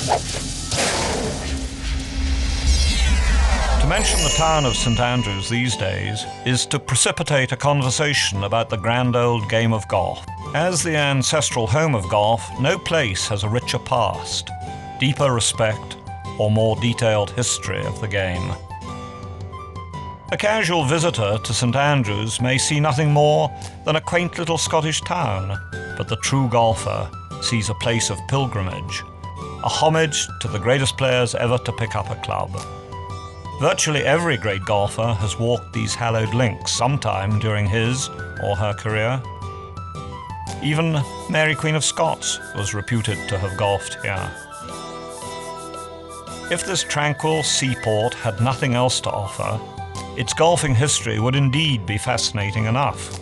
To mention the town of St Andrews these days is to precipitate a conversation about the grand old game of golf. As the ancestral home of golf, no place has a richer past, deeper respect, or more detailed history of the game. A casual visitor to St Andrews may see nothing more than a quaint little Scottish town, but the true golfer sees a place of pilgrimage, a homage to the greatest players ever to pick up a club. Virtually every great golfer has walked these hallowed links sometime during his or her career. Even Mary Queen of Scots was reputed to have golfed here. If this tranquil seaport had nothing else to offer, its golfing history would indeed be fascinating enough.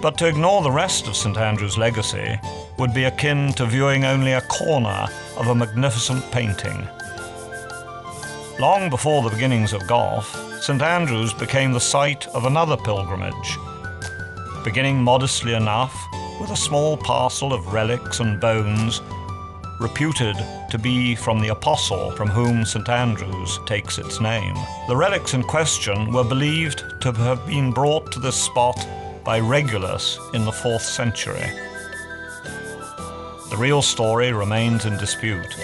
But to ignore the rest of St Andrews' legacy would be akin to viewing only a corner of a magnificent painting. Long before the beginnings of golf, St Andrews became the site of another pilgrimage. Beginning modestly enough, with a small parcel of relics and bones, reputed to be from the apostle from whom St Andrews takes its name. The relics in question were believed to have been brought to this spot by Regulus in the 4th century. The real story remains in dispute,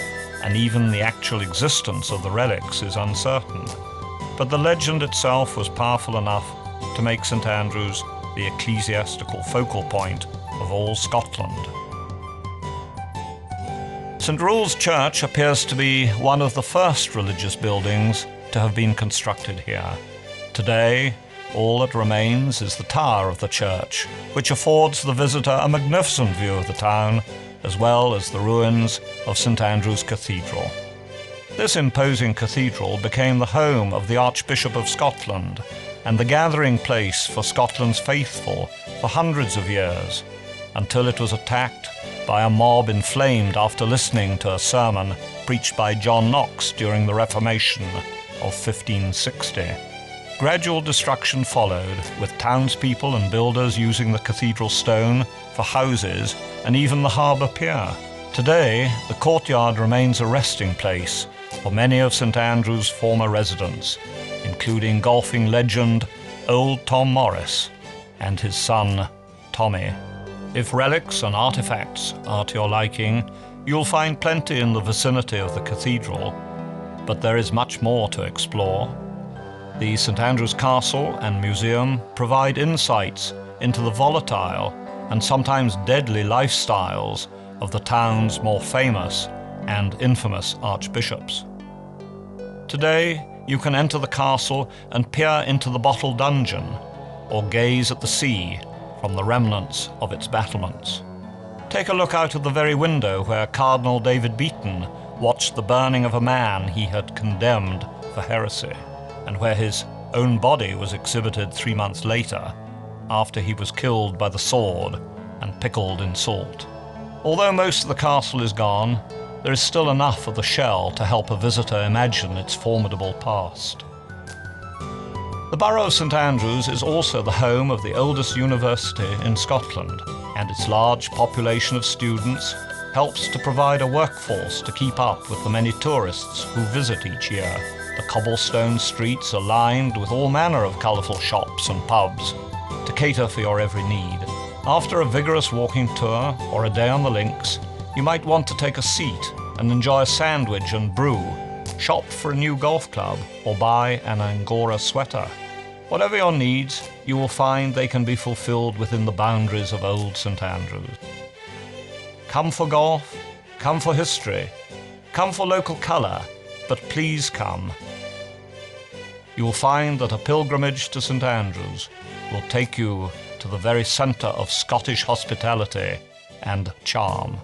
and even the actual existence of the relics is uncertain. But the legend itself was powerful enough to make St Andrews the ecclesiastical focal point of all Scotland. St Rule's Church appears to be one of the first religious buildings to have been constructed here. Today, all that remains is the tower of the church, which affords the visitor a magnificent view of the town, as well as the ruins of St Andrew's Cathedral. This imposing cathedral became the home of the Archbishop of Scotland and the gathering place for Scotland's faithful for hundreds of years, until it was attacked by a mob inflamed after listening to a sermon preached by John Knox during the Reformation of 1560. Gradual destruction followed, with townspeople and builders using the cathedral stone for houses and even the harbour pier. Today, the courtyard remains a resting place for many of St Andrews' former residents, including golfing legend Old Tom Morris and his son, Tommy. If relics and artifacts are to your liking, you'll find plenty in the vicinity of the cathedral, but there is much more to explore. The St Andrews Castle and Museum provide insights into the volatile and sometimes deadly lifestyles of the town's more famous and infamous archbishops. Today, you can enter the castle and peer into the Bottle Dungeon, or gaze at the sea from the remnants of its battlements. Take a look out of the very window where Cardinal David Beaton watched the burning of a man he had condemned for heresy, and where his own body was exhibited 3 months later, after he was killed by the sword and pickled in salt. Although most of the castle is gone, there is still enough of the shell to help a visitor imagine its formidable past. The Borough of St Andrews is also the home of the oldest university in Scotland, and its large population of students helps to provide a workforce to keep up with the many tourists who visit each year. The cobblestone streets are lined with all manner of colourful shops and pubs to cater for your every need. After a vigorous walking tour or a day on the links, you might want to take a seat and enjoy a sandwich and brew, shop for a new golf club, or buy an Angora sweater. Whatever your needs, you will find they can be fulfilled within the boundaries of Old St Andrews. Come for golf, come for history, come for local colour, but please come. You will find that a pilgrimage to St Andrews will take you to the very centre of Scottish hospitality and charm.